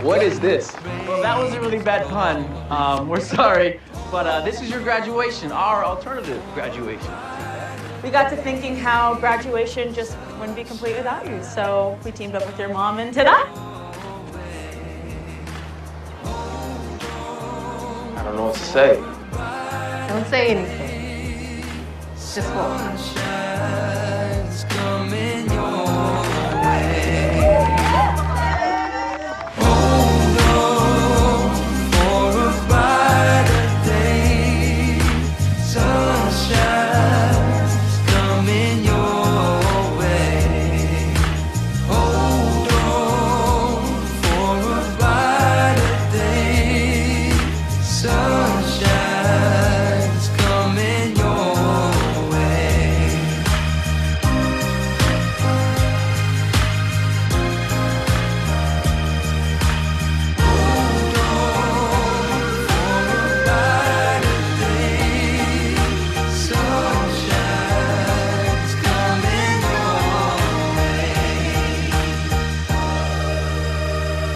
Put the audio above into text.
What is this? Well, that was a really bad pun. We're sorry, but this is your graduation, our alternative graduation. We got to thinking how graduation just wouldn't be complete without you, so we teamed up with your mom, and ta-da! I don't know what to say. Don't say anything. Just walk.